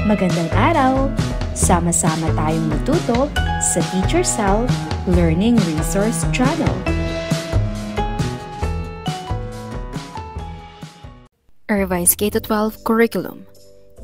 Magandang araw! Sama-sama tayong matuto sa Teacher Sal Learning Resource Channel. Revised K-12 Curriculum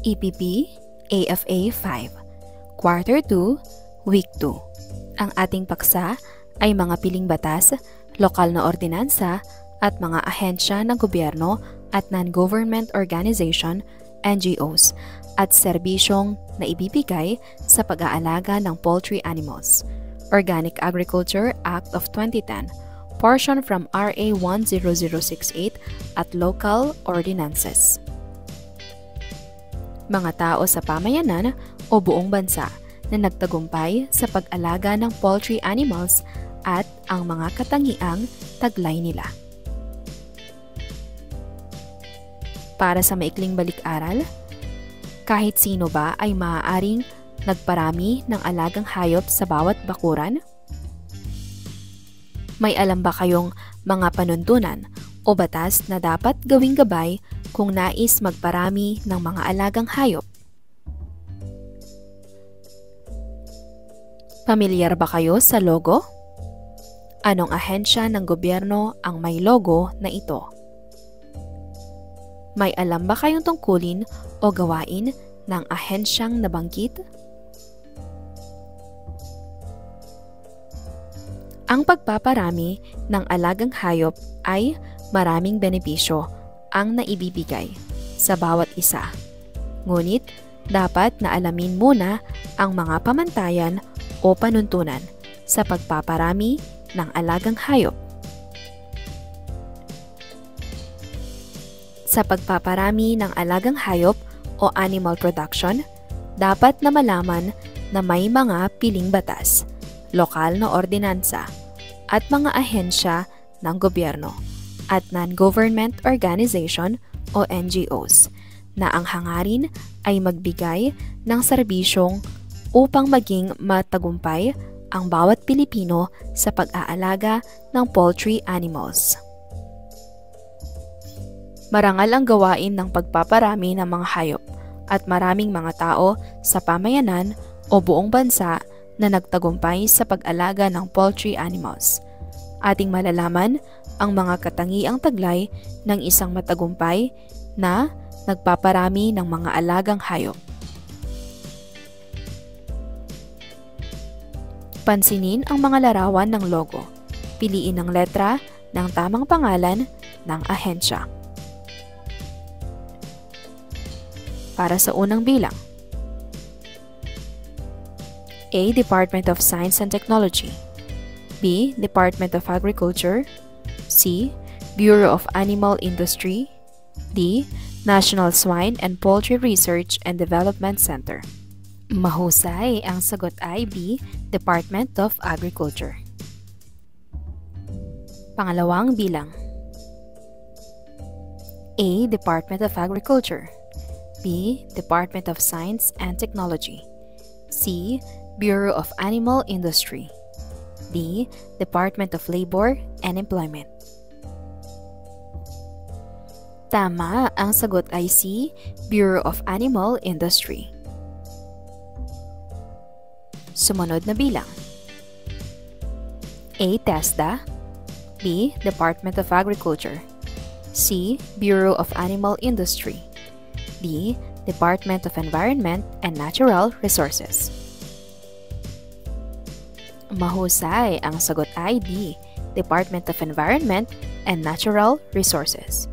EPP AFA 5 Quarter 2 Week 2. Ang ating paksa ay mga piling batas, lokal na ordinansa at mga ahensya ng gobyerno at non-government organization, NGOs, at serbisyong na ibibigay sa pag-aalaga ng poultry animals. Organic Agriculture Act of 2010, portion from RA 10068 at local ordinances. Mga tao sa pamayanan o buong bansa na nagtagumpay sa pag-alaga ng poultry animals at ang mga katangiang taglay nila. Para sa maikling balik-aral, kahit sino ba ay maaaring nagparami ng alagang hayop sa bawat bakuran? May alam ba kayong mga panuntunan o batas na dapat gawing gabay kung nais magparami ng mga alagang hayop? Pamilyar ba kayo sa logo? Anong ahensya ng gobyerno ang may logo na ito? May alam ba kayong tungkulin o gawain ng ahensyang nabanggit? Ang pagpaparami ng alagang hayop ay maraming benepisyo ang naibibigay sa bawat isa. Ngunit, dapat na alamin muna ang mga pamantayan o panuntunan sa pagpaparami ng alagang hayop. Sa pagpaparami ng alagang hayop o animal production, dapat na malaman na may mga piling batas, lokal na ordinansa, at mga ahensya ng gobyerno at non-government organization o NGOs na ang hangarin ay magbigay ng serbisyong upang maging matagumpay ang bawat Pilipino sa pag-aalaga ng poultry animals. Marangal ang gawain ng pagpaparami ng mga hayop at maraming mga tao sa pamayanan o buong bansa na nagtagumpay sa pag-alaga ng poultry animals. Ating malalaman ang mga katangiang taglay ng isang matagumpay na nagpaparami ng mga alagang hayop. Pansinin ang mga larawan ng logo. Piliin ang letra ng tamang pangalan ng ahensya. Para sa unang bilang. A. Department of Science and Technology. B. Department of Agriculture. C. Bureau of Animal Industry. D. National Swine and Poultry Research and Development Center. Mahusay, ang sagot ay B. Department of Agriculture. Pangalawang bilang. A. Department of Agriculture. B. Department of Science and Technology. C. Bureau of Animal Industry. D. Department of Labor and Employment. Tama, ang sagot ay C. Bureau of Animal Industry. Sumunod na bilang. A. TESDA. B. Department of Agriculture. C. Bureau of Animal Industry. D. Department of Environment and Natural Resources. Mahusay, ang sagot ay D. Department of Environment and Natural Resources.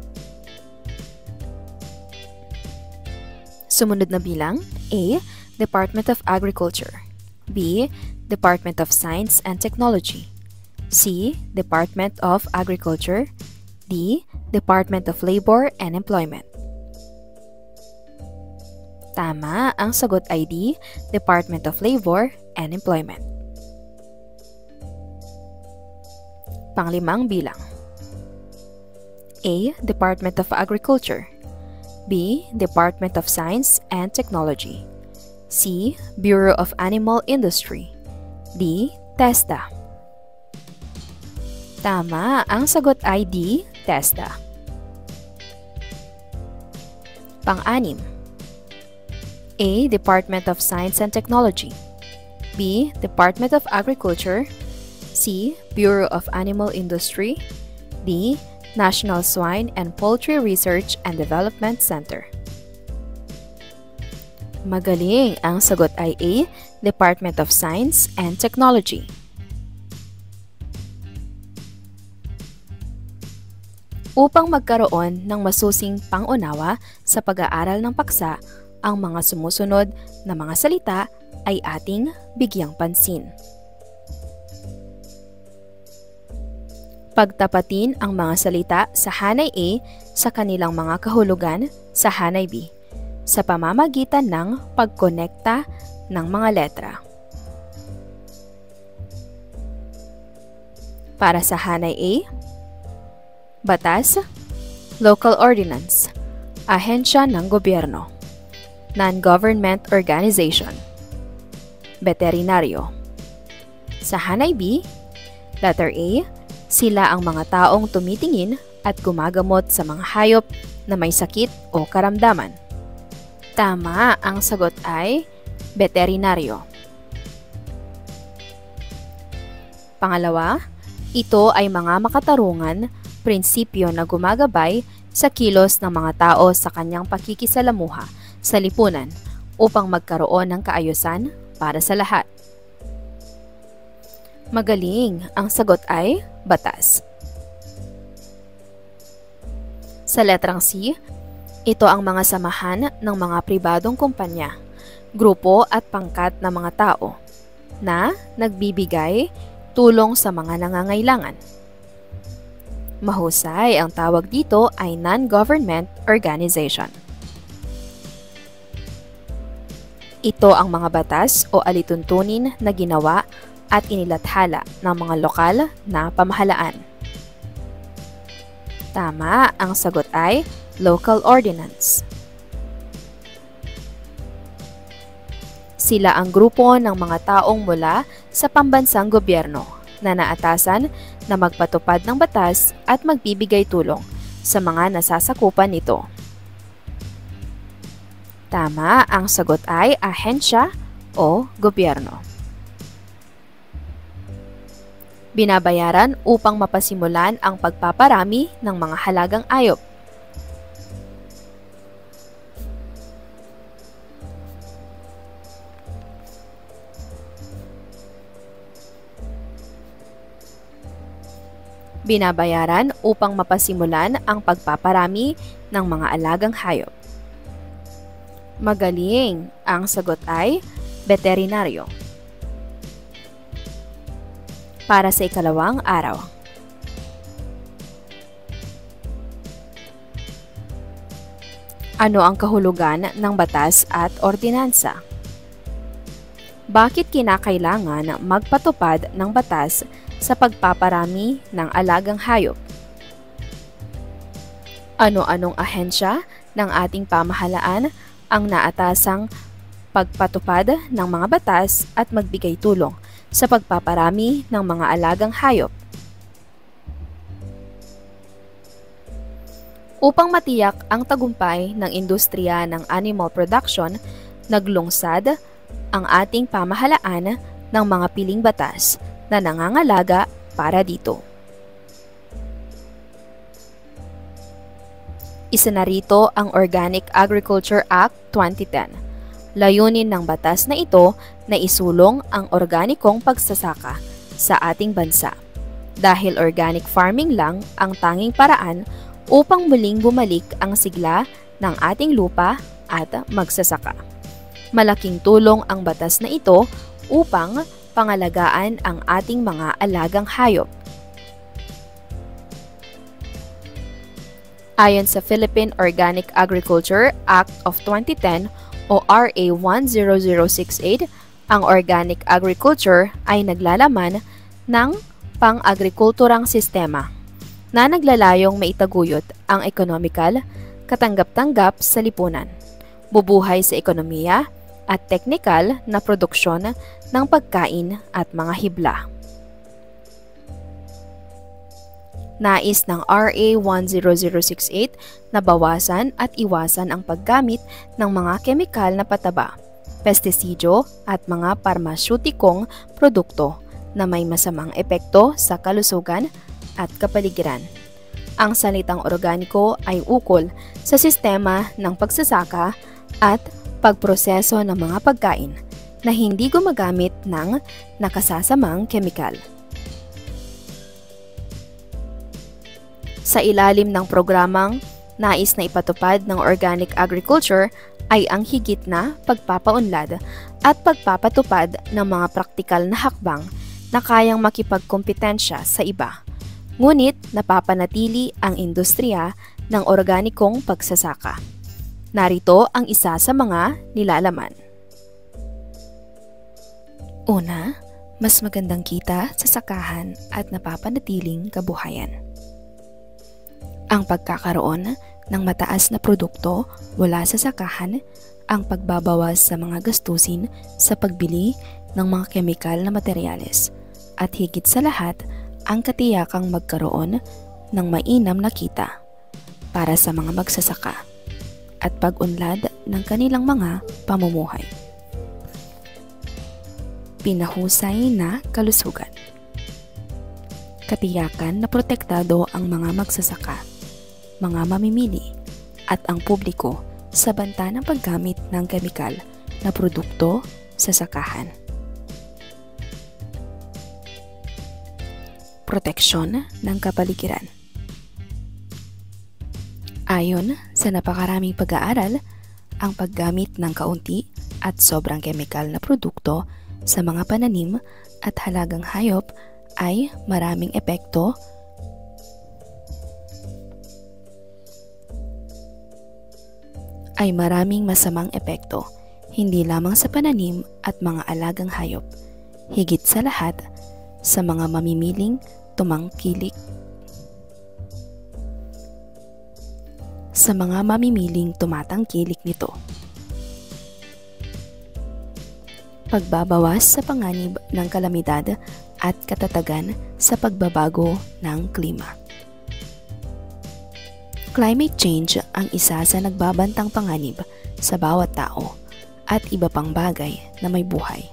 Sumunod na bilang. A. Department of Agriculture. B. Department of Science and Technology. C. Department of Agriculture. D. Department of Labor and Employment. Tama, ang sagot ay D. Department of Labor and Employment. Panglimang bilang. A. Department of Agriculture. B. Department of Science and Technology. C. Bureau of Animal Industry. D. TESDA. Tama, ang sagot ay D. TESDA. Pang-anim. A. Department of Science and Technology. B. Department of Agriculture. C. Bureau of Animal Industry. D. National Swine and Poultry Research and Development Center. Magaling! Ang sagot ay A. Department of Science and Technology. Upang magkaroon ng masusing pang-unawa sa pag-aaral ng paksa, ang mga sumusunod na mga salita ay ating bigyang pansin. Pagtapatin ang mga salita sa hanay A sa kanilang mga kahulugan sa hanay B sa pamamagitan ng pagkonekta ng mga letra. Para sa hanay A, batas, local ordinance, ahensya ng gobyerno, non-government organization, veterinaryo. Sa hanay B, letter A, sila ang mga taong tumitingin at gumagamot sa mga hayop na may sakit o karamdaman. Tama, ang sagot ay veterinaryo. Pangalawa, ito ay mga makatarungan, prinsipyo na gumagabay sa kilos ng mga tao sa kanyang pakikisalamuha sa lipunan upang magkaroon ng kaayusan para sa lahat. Magaling, ang sagot ay batas. Sa letrang C, ito ang mga samahan ng mga pribadong kumpanya, grupo at pangkat ng mga tao na nagbibigay tulong sa mga nangangailangan. Mahusay, ang tawag dito ay non-government organization. Ito ang mga batas o alituntunin na ginawa at inilathala ng mga lokal na pamahalaan. Tama, ang sagot ay local ordinance. Sila ang grupo ng mga taong mula sa pambansang gobyerno na naatasan na magpatupad ng batas at magbibigay tulong sa mga nasasakupan nito. Tama, ang sagot ay ahensya o gobyerno. Binabayaran upang mapasimulan ang pagpaparami ng mga halagang ayop. Binabayaran upang mapasimulan ang pagpaparami ng mga alagang hayop. Magaling, ang sagot ay veterinaryo. Para sa ikalawang araw. Ano ang kahulugan ng batas at ordinansa? Bakit kinakailangan magpatupad ng batas sa pagpaparami ng alagang hayop? Ano-anong ahensya ng ating pamahalaan ang naatasang pagpatupad ng mga batas at magbigay tulong sa pagpaparami ng mga alagang hayop? Upang matiyak ang tagumpay ng industriya ng animal production, naglungsad ang ating pamahalaan ng mga piling batas na nangangalaga para dito. Isa na rito ang Organic Agriculture Act 2010. Layunin ng batas na ito na isulong ang organikong pagsasaka sa ating bansa dahil organic farming lang ang tanging paraan upang muling bumalik ang sigla ng ating lupa at magsasaka. Malaking tulong ang batas na ito upang pangalagaan ang ating mga alagang hayop. Ayon sa Philippine Organic Agriculture Act of 2010 o RA 10068, ang organic agriculture ay naglalaman ng pang-agrikulturang sistema na naglalayong maitaguyod ang ekonomikal, katanggap-tanggap sa lipunan, bubuhay sa ekonomiya, at teknikal na produksyon ng pagkain at mga hibla. Nais ng RA 10068 na bawasan at iwasan ang paggamit ng mga kemikal na pataba, pestisidyo at mga parmasyutikong produkto na may masamang epekto sa kalusugan at kapaligiran. Ang salitang organiko ay ukol sa sistema ng pagsasaka at pagproseso ng mga pagkain na hindi gumagamit ng nakasasamang kemikal. Sa ilalim ng programang nais na ipatupad ng organic agriculture ay ang higit na pagpapaunlad at pagpapatupad ng mga praktikal na hakbang na kayang makipagkompetensya sa iba. Ngunit napapanatili ang industriya ng organikong pagsasaka. Narito ang isa sa mga nilalaman. Una, mas magandang kita sa sakahan at napapanatiling kabuhayan. Ang pagkakaroon ng mataas na produkto mula sa sakahan, ang pagbabawas sa mga gastusin sa pagbili ng mga kemikal na materyales, at higit sa lahat, ang katiyakang magkaroon ng mainam na kita para sa mga magsasaka at pag-unlad ng kanilang mga pamumuhay. Pinahusay na kalusugan. Katiyakan na protektado ang mga magsasaka, mga mamimili at ang publiko sa banta ng paggamit ng kemikal na produkto sa sakahan. Proteksyon ng kapaligiran. Ayon sa napakaraming pag-aaral, ang paggamit ng kaunti at sobrang kemikal na produkto sa mga pananim at halagang hayop ay maraming epekto masamang epekto, hindi lamang sa pananim at mga alagang hayop, higit sa lahat sa mga mamimiling tumatangkilik nito. Pagbabawas sa panganib ng kalamidad at katatagan sa pagbabago ng klima. Climate change ang isa sa nagbabantang panganib sa bawat tao at iba pang bagay na may buhay.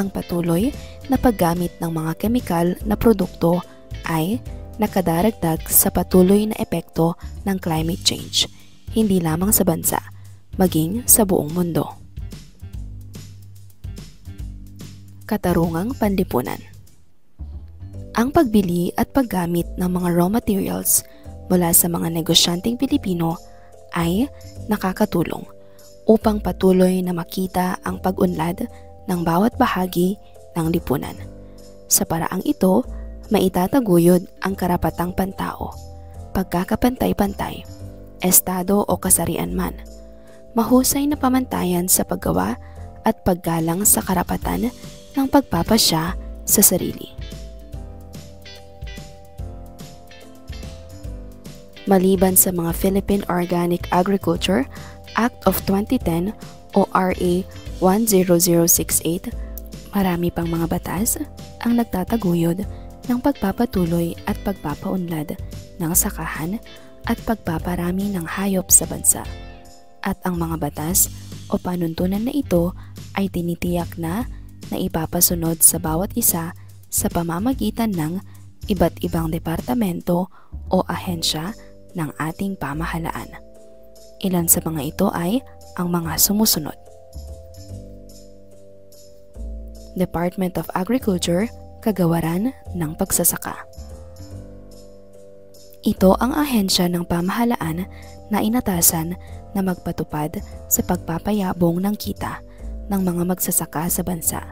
Ang patuloy na paggamit ng mga kemikal na produkto ay nakadaragdag sa patuloy na epekto ng climate change, hindi lamang sa bansa, maging sa buong mundo. Katarungang panlipunan. Ang pagbili at paggamit ng mga raw materials mula sa mga negosyanteng Pilipino ay nakakatulong upang patuloy na makita ang pag-unlad ng bawat bahagi ng lipunan. Sa paraang ito, maitataguyod ang karapatang pantao, pagkakapantay-pantay, estado o kasarian man, mahusay na pamantayan sa paggawa at paggalang sa karapatan ng pagpapasya sa sarili. Maliban sa mga Philippine Organic Agriculture Act of 2010 o RA 10068, marami pang mga batas ang nagtataguyod ng pagpapatuloy at pagpapaunlad ng sakahan at pagpaparami ng hayop sa bansa. At ang mga batas o panuntunan na ito ay tinitiyak na ipapasunod sa bawat isa sa pamamagitan ng iba't ibang departamento o ahensya ng ating pamahalaan. Ilan sa mga ito ay ang mga sumusunod. Department of Agriculture, Kagawaran ng Pagsasaka. Ito ang ahensya ng pamahalaan na inatasan na magpatupad sa pagpapayabong ng kita ng mga magsasaka sa bansa.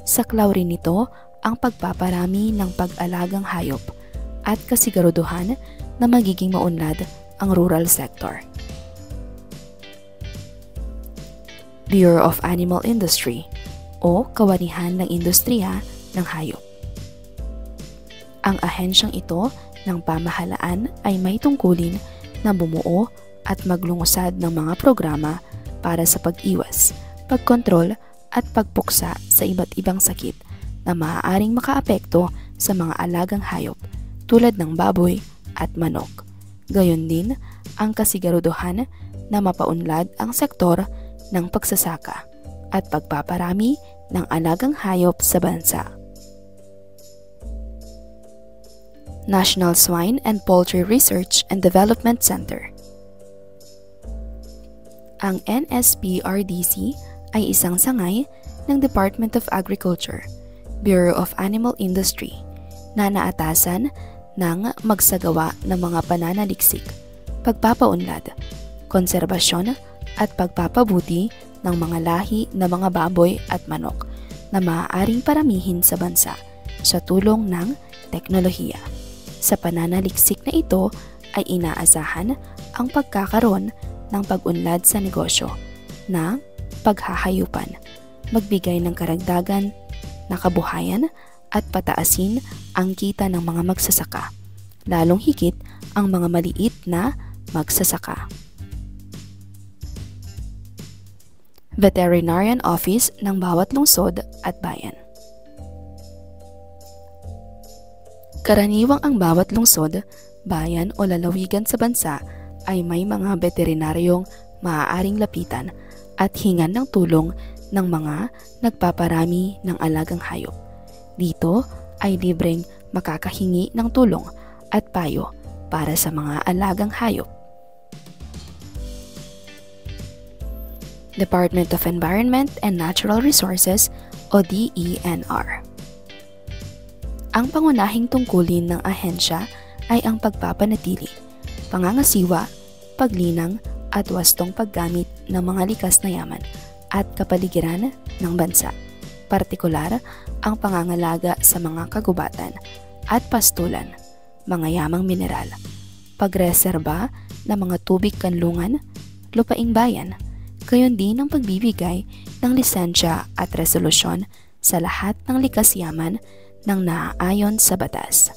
Saklaw rin nito ang pagpaparami ng pag-alagang hayop at kasiguraduhan na magiging maunlad ang rural sector. Bureau of Animal Industry o Kawanihan ng Industriya ng Hayop. Ang ahensyang ito ng pamahalaan ay may tungkulin na bumuo at maglungusad ng mga programa para sa pag-iwas, pagkontrol at pagpuksa sa iba't ibang sakit na maaaring makaapekto sa mga alagang hayop tulad ng baboy at manok. Gayon din ang kasiguraduhan na mapaunlad ang sektor ng pagsasaka at pagpaparami ng alagang hayop sa bansa. National Swine and Poultry Research and Development Center. Ang NSPRDC ay isang sangay ng Department of Agriculture, Bureau of Animal Industry na naatasan ng magsagawa ng mga pananaliksik, pagpapaunlad, konserbasyon at pagpapabuti ng mga lahi ng mga baboy at manok na maaaring paramihin sa bansa sa tulong ng teknolohiya. Sa pananaliksik na ito ay inaasahan ang pagkakaroon ng pag-unlad sa negosyo na paghahayupan, magbigay ng karagdagan na kabuhayan at pataasin ang kita ng mga magsasaka, lalong higit ang mga maliit na magsasaka. Veterinarian Office ng bawat lungsod at bayan. Karaniwang ang bawat lungsod, bayan o lalawigan sa bansa ay may mga veterinaryong maaaring lapitan at hingan ng tulong ng mga nagpaparami ng alagang hayop. Dito ay libreng makakahingi ng tulong at payo para sa mga alagang hayop. Department of Environment and Natural Resources o DENR. Ang pangunahing tungkulin ng ahensya ay ang pagpapanatili, pangangasiwa, paglinang at wastong paggamit ng mga likas na yaman at kapaligiran ng bansa, partikular ang pangangalaga sa mga kagubatan at pastulan, mga yamang mineral, pagreserba ng mga tubig kanlungan, lupaing bayan, gayon din ang pagbibigay ng lisensya at resolusyon sa lahat ng likas yaman ng naaayon sa batas.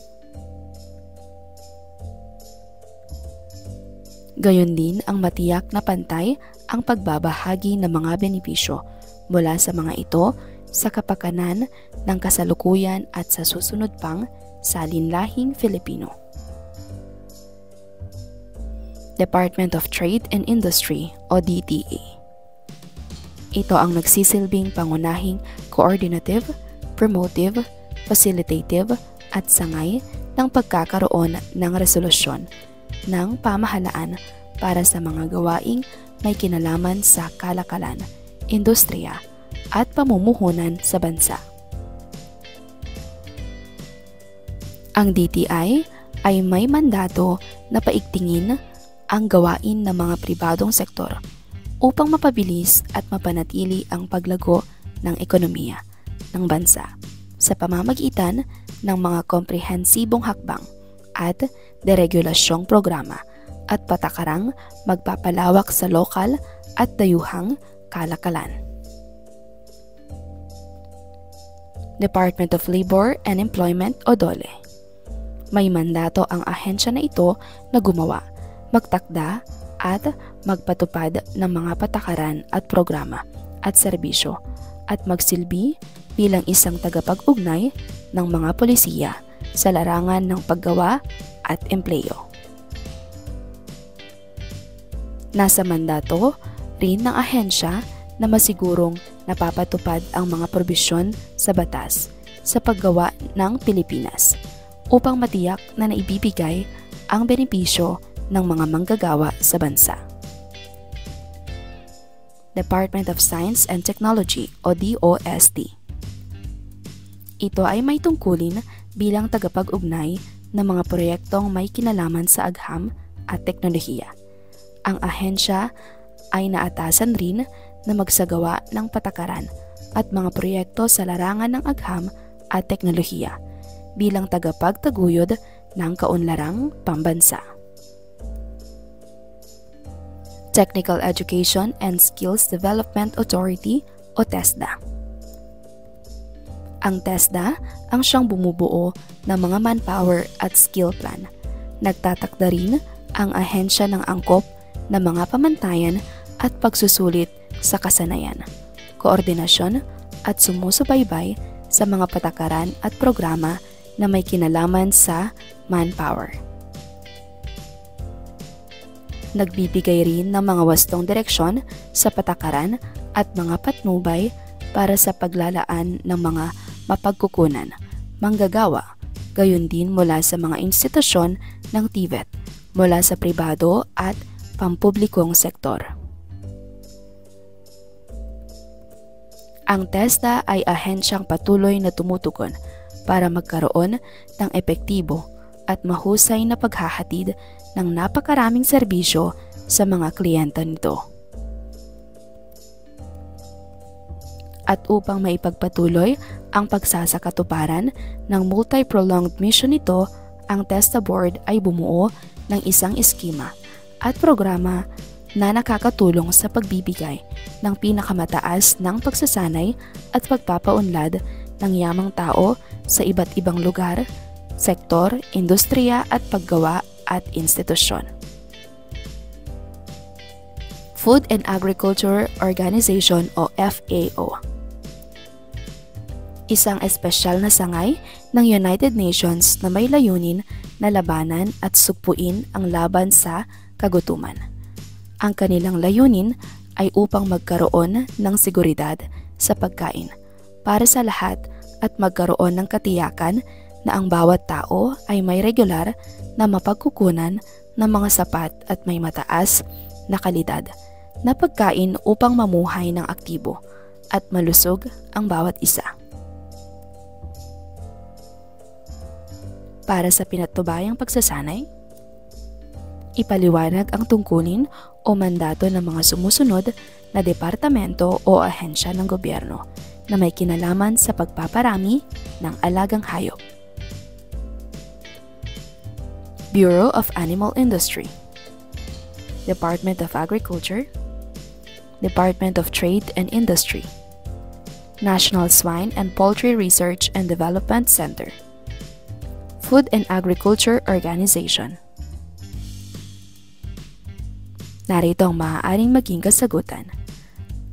Gayon din ang matiyak na pantay ang pagbabahagi ng mga benepisyo mula sa mga ito sa kapakanan ng kasalukuyan at sa susunod pang salinlahing Filipino. Department of Trade and Industry o DTA. Ito ang nagsisilbing pangunahing coordinative, promotive, facilitative at sangay ng pagkakaroon ng resolusyon ng pamahalaan para sa mga gawaing may kinalaman sa kalakalan, industriya at pamumuhunan sa bansa. Ang DTI ay may mandato na paigtingin ang gawain ng mga pribadong sektor upang mapabilis at mapanatili ang paglago ng ekonomiya ng bansa sa pamamagitan ng mga komprehensibong hakbang at deregulasyong programa at patakarang magpapalawak sa lokal at dayuhang kalakalan. Department of Labor and Employment o DOLE. May mandato ang ahensya na ito na gumawa, magtakda at magpatupad ng mga patakaran at programa at serbisyo at magsilbi bilang isang tagapag-ugnay ng mga polisiya sa larangan ng paggawa at empleyo. Nasa mandato rin ng ahensya na masigurong napapatupad ang mga probisyon sa batas sa paggawa ng Pilipinas upang matiyak na naibibigay ang benepisyo ng mga manggagawa sa bansa. Department of Science and Technology o DOST. Ito ay may tungkulin bilang tagapag-ugnay ng mga proyektong may kinalaman sa agham at teknolohiya. Ang ahensya ay naatasan rin na magsagawa ng patakaran at mga proyekto sa larangan ng agham at teknolohiya bilang tagapagtaguyod ng kaunlarang pambansa. Technical Education and Skills Development Authority o TESDA. Ang TESDA ang siyang bumubuo ng mga manpower at skill plan. Nagtatakda rin ang ahensya ng angkop ng mga pamantayan at pagsusulit sa kasanayan, koordinasyon at sumusubaybay sa mga patakaran at programa na may kinalaman sa manpower. Nagbibigay rin ng mga wastong direksyon sa patakaran at mga patnubay para sa paglalaan ng mga mapagkukunan, manggagawa, gayon din mula sa mga institusyon ng TVET, mula sa pribado at pampublikong sektor. Ang TESDA ay ahensyang patuloy na tumutugon para magkaroon ng epektibo at mahusay na paghahatid ng napakaraming serbisyo sa mga kliyente nito. At upang maipagpatuloy ang pagsasakatuparan ng multi-pronged mission nito, ang TESDA Board ay bumuo ng isang eskema at programa na nakakatulong sa pagbibigay ng pinakamataas ng pagsasanay at pagpapaunlad ng yamang tao sa iba't ibang lugar, sektor, industriya at paggawa at institusyon. Food and Agriculture Organization o FAO. Isang espesyal na sangay ng United Nations na may layunin na labanan at sugpuin ang laban sa kagutuman. Ang kanilang layunin ay upang magkaroon ng seguridad sa pagkain para sa lahat at magkaroon ng katiyakan na ang bawat tao ay may regular na mapagkukunan ng mga sapat at may mataas na kalidad na pagkain upang mamuhay ng aktibo at malusog ang bawat isa. Para sa pinatubayang pagsasanay, ipaliwanag ang tungkulin o mandato ng mga sumusunod na departamento o ahensya ng gobyerno na may kinalaman sa pagpaparami ng alagang hayop. Bureau of Animal Industry, Department of Agriculture, Department of Trade and Industry, National Swine and Poultry Research and Development Center, Food and Agriculture Organization. Narito ang maaaring maging kasagutan.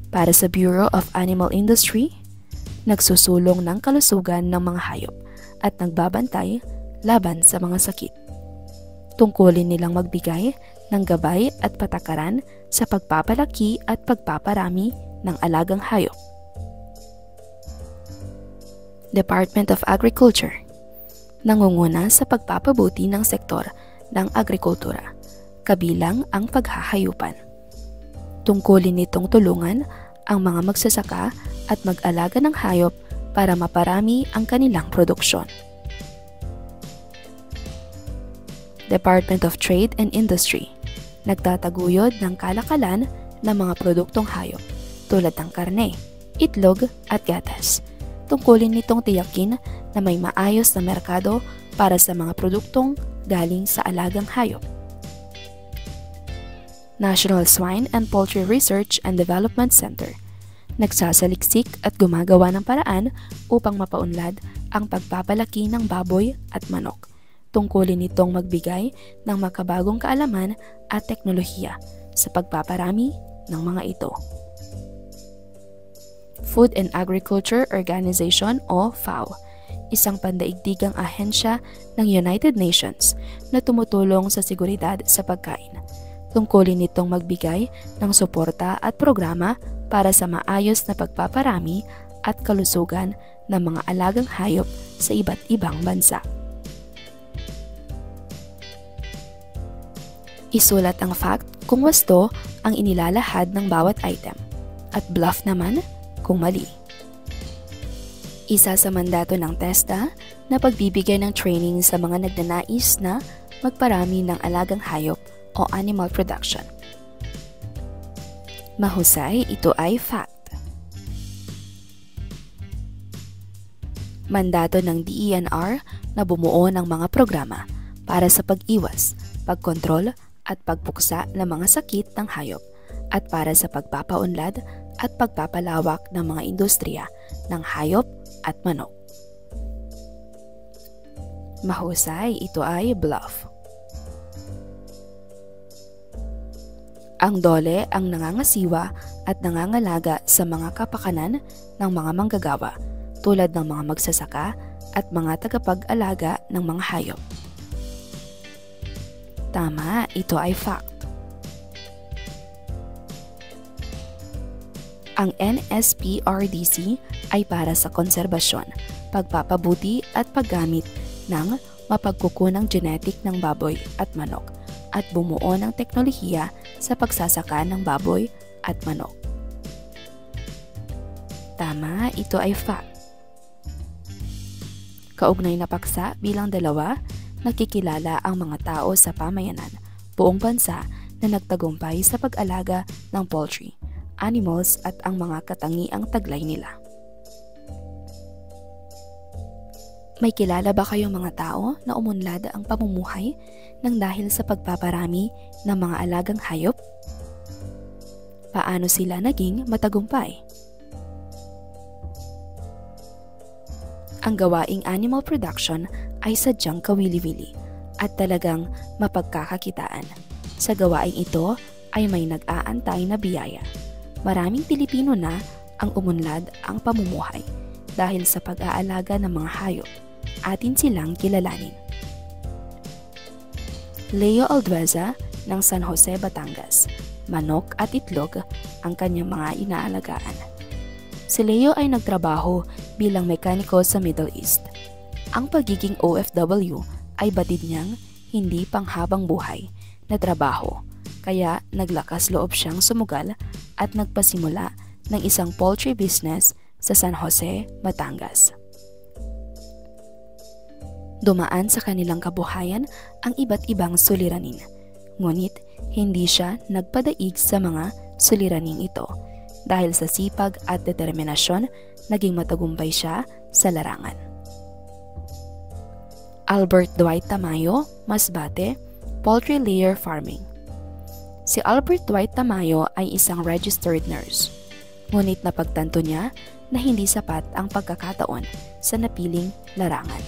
Para sa Bureau of Animal Industry, nagsusulong ng kalusugan ng mga hayop at nagbabantay laban sa mga sakit. Tungkulin nilang magbigay ng gabay at patakaran sa pagpapalaki at pagpaparami ng alagang hayop. Department of Agriculture, nangunguna sa pagpapabuti ng sektor ng agrikultura, kabilang ang paghahayupan. Tungkulin nitong tulungan ang mga magsasaka at mag-alaga ng hayop para maparami ang kanilang produksyon. Department of Trade and Industry, nagtataguyod ng kalakalan ng mga produktong hayop tulad ng karne, itlog at gatas. Tungkulin nitong tiyakin na may maayos na merkado para sa mga produktong galing sa alagang hayop. National Swine and Poultry Research and Development Center, nagsasaliksik at gumagawa ng paraan upang mapaunlad ang pagpapalaki ng baboy at manok. Tungkulin nitong magbigay ng makabagong kaalaman at teknolohiya sa pagpaparami ng mga ito. Food and Agriculture Organization o FAO, isang pandaigdigang ahensya ng United Nations na tumutulong sa seguridad sa pagkain. Tungkulin nitong magbigay ng suporta at programa para sa maayos na pagpaparami at kalusugan ng mga alagang hayop sa iba't ibang bansa. Isulat ang fact kung wasto ang inilalahad ng bawat item at bluff naman kung mali. Isa sa mandato ng TESDA na pagbibigay ng training sa mga nagnanais na magparami ng alagang hayop o animal production. Mahusay, ito ay fact. Mandato ng DENR na bumuo ng mga programa para sa pag-iwas, pagkontrol at pagpuksa ng mga sakit ng hayop at para sa pagpapaunlad at pagpapalawak ng mga industriya ng hayop at manok. Mahusay, ito ay bluff. Ang DOLE ang nangangasiwa at nangangalaga sa mga kapakanan ng mga manggagawa tulad ng mga magsasaka at mga tagapag-alaga ng mga hayop. Tama, ito ay fact. Ang NSPRDC ay para sa konserbasyon, pagpapabuti at paggamit ng mapagkukunang genetic ng baboy at manok at bumuo ng teknolohiya sa pagsasaka ng baboy at manok. Tama, ito ay fact. Kaugnay na paksa bilang 2, nakikilala ang mga tao sa pamayanan, buong bansa na nagtagumpay sa pag-alaga ng poultry, animals at ang mga katangiang taglay nila. May kilala ba kayong mga tao na umunlad ang pamumuhay nang dahil sa pagpaparami ng mga alagang hayop? Paano sila naging matagumpay? Ang gawaing animal production ay sadyang kawili-wili at talagang mapagkakakitaan. Sa gawaing ito ay may nag-aantay na biyaya. Maraming Pilipino na ang umunlad ang pamumuhay dahil sa pag-aalaga ng mga hayop. Atin silang kilalanin. Leo Aldueza ng San Jose, Batangas. Manok at itlog ang kanyang mga inaalagaan. Si Leo ay nagtrabaho bilang mekaniko sa Middle East. Ang pagiging OFW ay batid niyang hindi panghabang buhay na trabaho, kaya naglakas loob siyang sumugal at nagpasimula ng isang poultry business sa San Jose, Batangas. Dumaan sa kanilang kabuhayan ang iba't ibang suliranin, ngunit hindi siya nagpadaig sa mga suliraning ito. Dahil sa sipag at determinasyon, naging matagumpay siya sa larangan. Albert Dwight Tamayo, Masbate, Poultry Layer Farming. Si Albert Dwight Tamayo ay isang registered nurse, ngunit napagtanto niya na hindi sapat ang pagkakataon sa napiling larangan.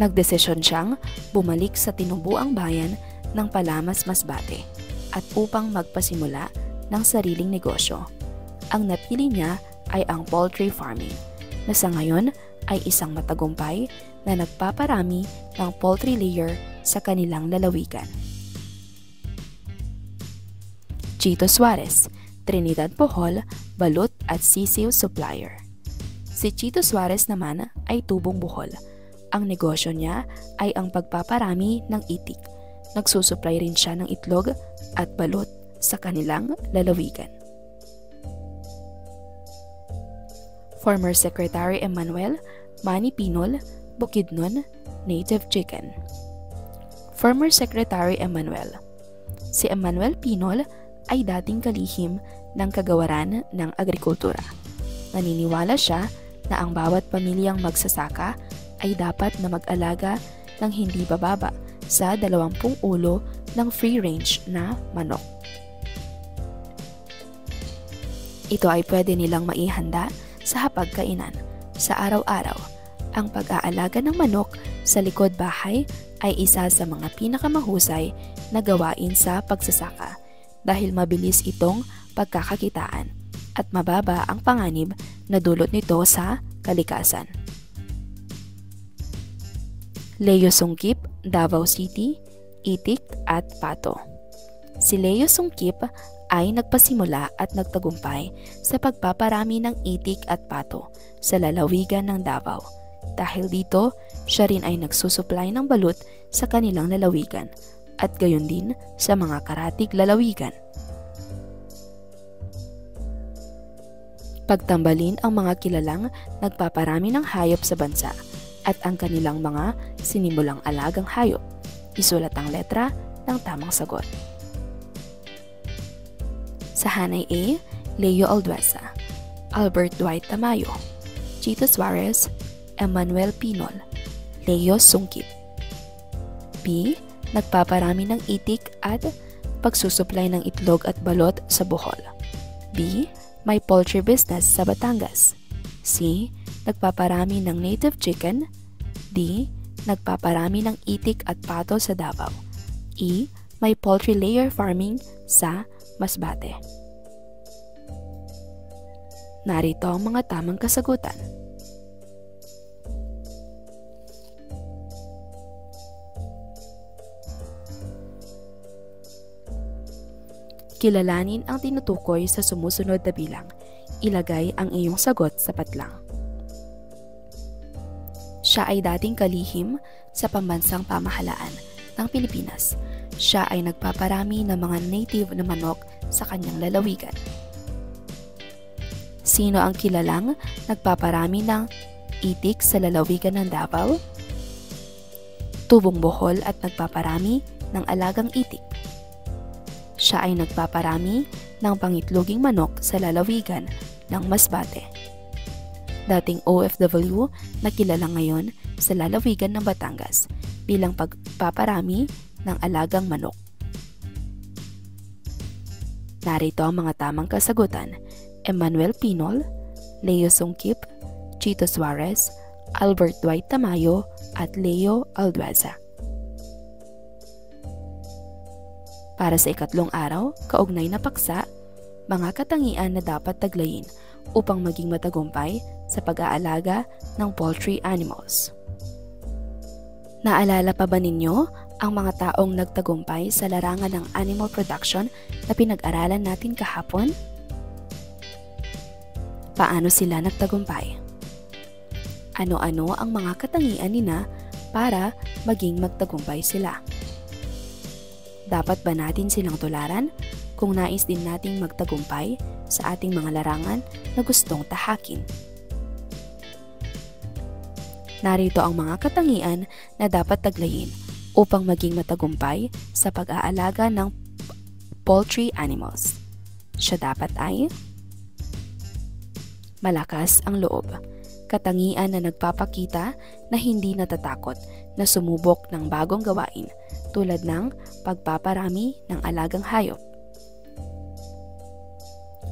Nagdesisyon siyang bumalik sa tinubuang bayan ng Palamas, Masbate at upang magpasimula ng sariling negosyo. Ang napili niya ay ang poultry farming, na sa ngayon ay isang matagumpay na nagpaparami ng poultry layer sa kanilang lalawigan. Chito Suarez, Trinidad Bohol, Balut at Sisiw Supplier. Si Chito Suarez naman ay tubong Bohol. Ang negosyo niya ay ang pagpaparami ng itik. Nagsusupply rin siya ng itlog at balut sa kanilang lalawigan. Former Secretary Emmanuel Manny Pinol, Bukidnon, Native Chicken. Former Secretary Emmanuel. Si Emmanuel Pinol ay dating kalihim ng kagawaran ng agrikultura. Naniniwala siya na ang bawat pamilyang magsasaka ay dapat na mag-alaga ng hindi bababa sa 20 ulo ng free-range na manok. Ito ay pwede nilang maihanda sa hapagkainan sa araw-araw. Ang pag-aalaga ng manok sa likod bahay ay isa sa mga pinakamahusay na gawain sa pagsasaka dahil mabilis itong pagkakakitaan at mababa ang panganib na dulot nito sa kalikasan. Leo Sungkip, Davao City, Itik at Pato. Si Leo Sungkip ay nagpasimula at nagtagumpay sa pagpaparami ng itik at pato sa lalawigan ng Davao. Dahil dito, siya rin ay nagsusupply ng balut sa kanilang lalawigan at gayon din sa mga karatig lalawigan. Pagtambalin ang mga kilalang nagpaparami ng hayop sa bansa at ang kanilang mga sinimulang alagang hayop. Isulat ang letra ng tamang sagot. Sa Hanay A, Leo Aldueza, Albert Dwight Tamayo, Chito Suarez, Emmanuel Pinol, Leo Sungkip. B. Nagpaparami ng itik at pagsusupply ng itlog at balot sa Bohol. B. May poultry business sa Batangas. C. Nagpaparami ng native chicken. D. Nagpaparami ng itik at pato sa Davao. E. May poultry layer farming sa Masbate. Narito ang mga tamang kasagutan. Kilalanin ang tinutukoy sa sumusunod na bilang. Ilagay ang iyong sagot sa patlang. Siya ay dating kalihim sa pambansang pamahalaan ng Pilipinas. Siya ay nagpaparami ng mga native na manok sa kanyang lalawigan. Sino ang kilalang nagpaparami ng itik sa lalawigan ng Davao? Tubong Bohol at nagpaparami ng alagang itik. Siya ay nagpaparami ng pangitloging manok sa lalawigan ng Masbate. Dating OFW na kilala ngayon sa lalawigan ng Batangas bilang pagpaparami ng alagang manok. Narito ang mga tamang kasagutan: Emmanuel Pinol, Leo Sungkip, Chito Suarez, Albert Dwight Tamayo, at Leo Aldueza. Para sa ikatlong araw, kaugnay na paksa, mga katangian na dapat taglayin upang maging matagumpay sa pag-aalaga ng poultry animals. Naalala pa ba ninyo ang mga taong nagtagumpay sa larangan ng animal production na pinag-aralan natin kahapon? Paano sila nagtagumpay? Ano-ano ang mga katangian nila para maging magtagumpay sila? Dapat ba natin silang tularan kung nais din nating magtagumpay sa ating mga larangan na gustong tahakin? Narito ang mga katangian na dapat taglayin upang maging matagumpay sa pag-aalaga ng poultry animals. Siya dapat ay malakas ang loob, katangian na nagpapakita na hindi natatakot na sumubok ng bagong gawain tulad ng pagpaparami ng alagang hayop.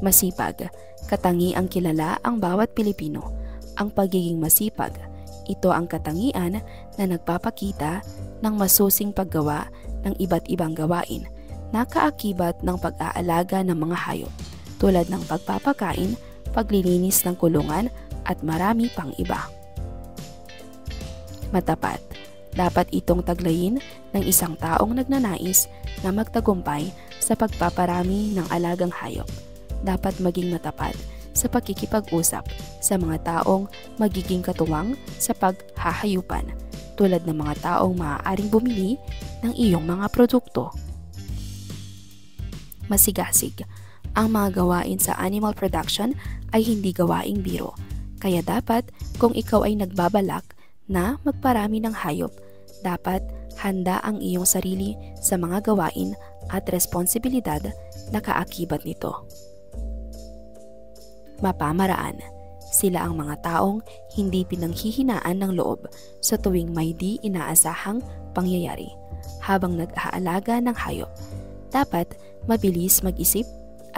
Masipag, katangiang kilala ang bawat Pilipino. Ang pagiging masipag, ito ang katangian na nagpapakita ng masusing paggawa ng iba't ibang gawain na kaakibat ng pag-aalaga ng mga hayop tulad ng pagpapakain, paglilinis ng kulungan at marami pang iba. Matapat, dapat itong taglayin ng isang taong nagnanais na magtagumpay sa pagpaparami ng alagang hayop. Dapat maging matapat sa pakikipag-usap sa mga taong magiging katuwang sa paghahayupan, tulad ng mga taong maaaring bumili ng iyong mga produkto. Masigasig, ang mga gawain sa animal production ay hindi gawaing biro, kaya dapat kung ikaw ay nagbabalak na magparami ng hayop, dapat handa ang iyong sarili sa mga gawain at responsibilidad na kaakibat nito. Mapamaraan, sila ang mga taong hindi pinanghihinaan ng loob sa tuwing may di inaasahang pangyayari habang nag-aalaga ng hayop. Dapat mabilis mag-isip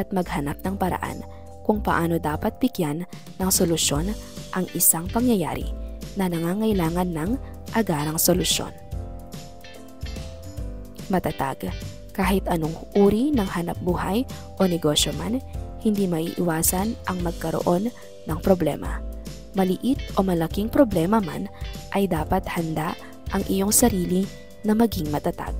at maghanap ng paraan kung paano dapat bigyan ng solusyon ang isang pangyayari na nangangailangan ng agarang solusyon. Matatag, kahit anong uri ng hanapbuhay o negosyo man, hindi maiiwasan ang magkaroon ng problema. Maliit o malaking problema man, ay dapat handa ang iyong sarili na maging matatag.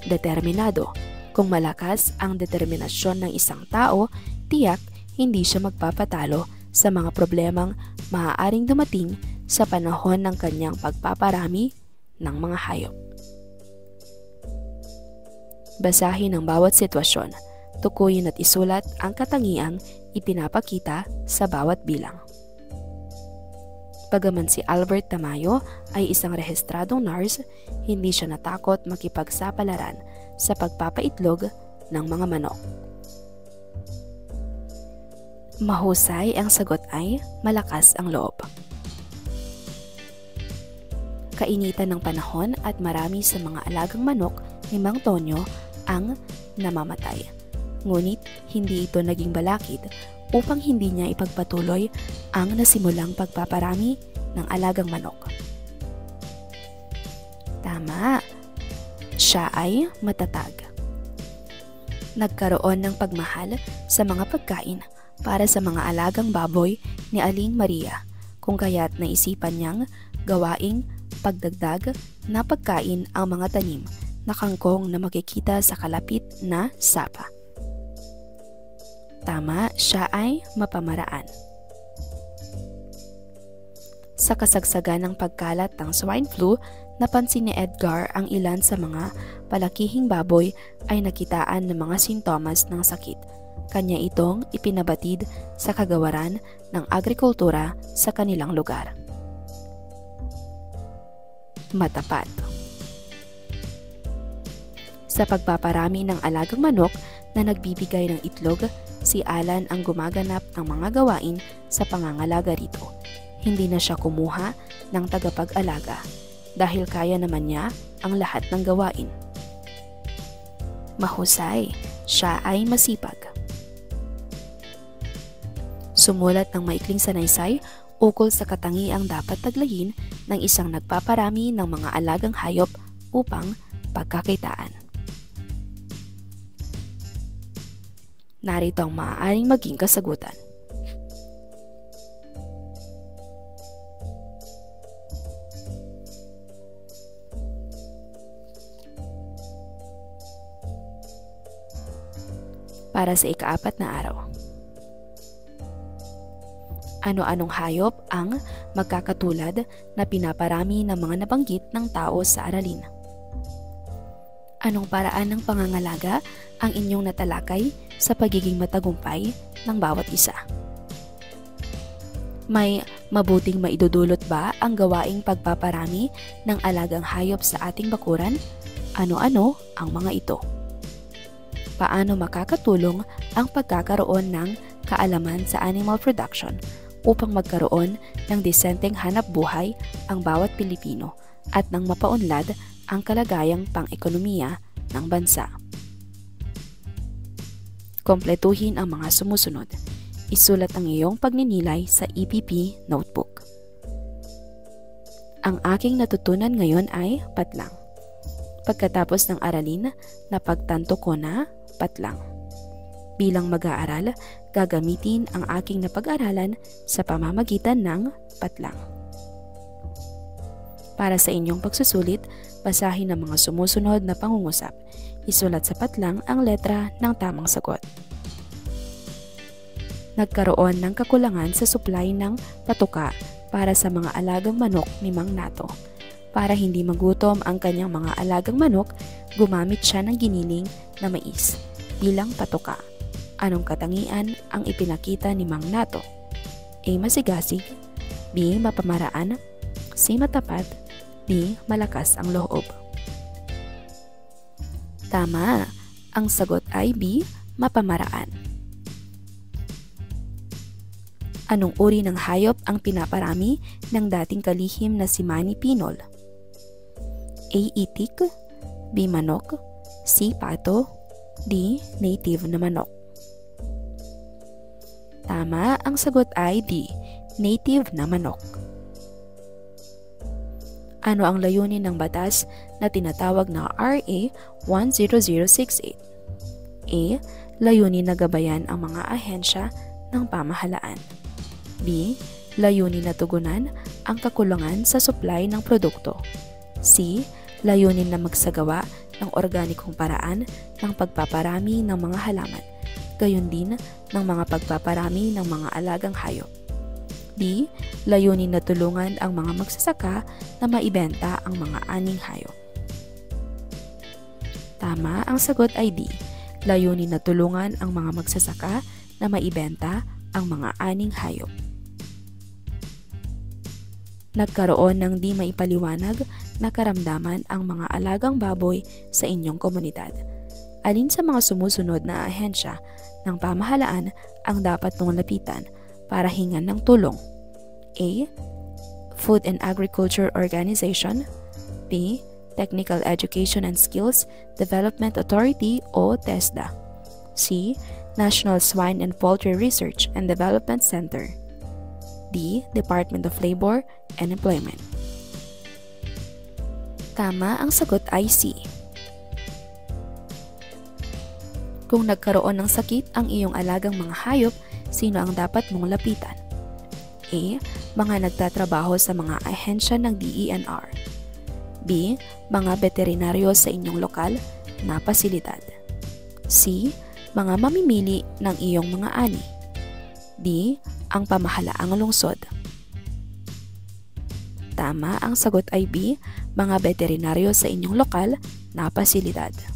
Determinado. Kung malakas ang determinasyon ng isang tao, tiyak hindi siya magpapatalo sa mga problemang maaaring dumating sa panahon ng kanyang pagpaparami ng mga hayop. Basahin ang bawat sitwasyon, tukuyin at isulat ang katangiang ipinapakita sa bawat bilang. Bagaman si Albert Tamayo ay isang rehistradong nurse, hindi siya natakot makipagsapalaran sa pagpapaitlog ng mga manok. Mahusay ang sagot ay malakas ang loob. Kainitan ng panahon at marami sa mga alagang manok ni Mang Tonyo ang namamatay. Ngunit hindi ito naging balakid upang hindi niya ipagpatuloy ang nasimulang pagpaparami ng alagang manok. Tama, siya ay matatag. Nagkaroon ng pagmahal sa mga pagkain para sa mga alagang baboy ni Aling Maria, kung kaya't naisipan niyang gawaing pagdagdag na pagkain ang mga tanim na kangkong na makikita sa kalapit na sapa. Tama, siya ay mapamaraan. Sa kasagsagan ng pagkalat ng swine flu, napansin ni Edgar ang ilan sa mga palakihing baboy ay nakitaan ng mga sintomas ng sakit. Kanya itong ipinabatid sa kagawaran ng agrikultura sa kanilang lugar. Matapat. Sa pagpaparami ng alagang manok na nagbibigay ng itlog, si Alan ang gumaganap ng mga gawain sa pangangalaga rito. Hindi na siya kumuha ng tagapag-alaga dahil kaya naman niya ang lahat ng gawain. Mahusay, siya ay masipag. Sumulat ng maikling sanaysay ukol sa katangiang dapat taglayin ng isang nagpaparami ng mga alagang hayop upang pagkakitaan. Narito ang maaaring maging kasagutan. Para sa ika-4 na araw. Ano-anong hayop ang magkakatulad na pinaparami ng mga nabanggit ng tao sa aralin? Anong paraan ng pangangalaga ang inyong natalakay sa pagiging matagumpay ng bawat isa? May mabuting maidudulot ba ang gawaing pagpaparami ng alagang hayop sa ating bakuran? Ano-ano ang mga ito? Paano makakatulong ang pagkakaroon ng kaalaman sa animal production upang magkaroon ng disenteng hanap buhay ang bawat Pilipino at nang mapaunlad ang kalagayang pang-ekonomiya ng bansa? Kompletuhin ang mga sumusunod. Isulat ang iyong pagninilay sa EPP notebook. Ang aking natutunan ngayon ay patlang. Pagkatapos ng aralin, napagtanto ko na patlang. Bilang mag-aaral, gagamitin ang aking napag-aralan sa pamamagitan ng patlang. Para sa inyong pagsusulit, basahin ang mga sumusunod na pangungusap. Isulat sa patlang ang letra ng tamang sagot. Nagkaroon ng kakulangan sa supply ng patuka para sa mga alagang manok ni Mang Nato. Para hindi magutom ang kanyang mga alagang manok, gumamit siya ng giniling na mais bilang patuka. Anong katangian ang ipinakita ni Mang Nato? A. Masigasig, B. Mapamaraan, C. Matapat, D. Malakas ang loob. Tama, ang sagot ay B. Mapamaraan. Anong uri ng hayop ang pinaparami ng dating kalihim na si Manny Pinol? A. Itik, B. Manok, C. Pato, D. Native na manok. Tama, ang sagot ay D. Native na manok. Ano ang layunin ng batas na tinatawag na RA 10068? A. Layunin na gabayan ang mga ahensya ng pamahalaan. B. Layunin na tugunan ang kakulangan sa supply ng produkto. C. Layunin na magsagawa ng organikong paraan ng pagpaparami ng mga halaman, gayon din ng mga pagpaparami ng mga alagang hayop. D. Layunin na tulungan ang mga magsasaka na maibenta ang mga aning hayop. Tama, ang sagot ay D. Layunin na tulungan ang mga magsasaka na maibenta ang mga aning hayop. Nagkaroon ng di maipaliwanag na karamdaman ang mga alagang baboy sa inyong komunidad. Alin sa mga sumusunod na ahensya ng pamahalaan ang dapat mong lapitan para hingan ng tulong? A. Food and Agriculture Organization, B. Technical Education and Skills Development Authority o TESDA, C. National Swine and Poultry Research and Development Center, D. Department of Labor and Employment. Tama, ang sagot ay C. Kung nagkaroon ng sakit ang iyong alagang mga hayop, Sino ang dapat mong lapitan? A. Mga nagtatrabaho sa mga ahensya ng DENR. B. Mga veterinaryo sa inyong lokal na pasilidad. C. Mga mamimili ng iyong mga ani. D. Ang pamahalaang lungsod. Tama, ang sagot ay B. Mga veterinaryo sa inyong lokal na pasilidad.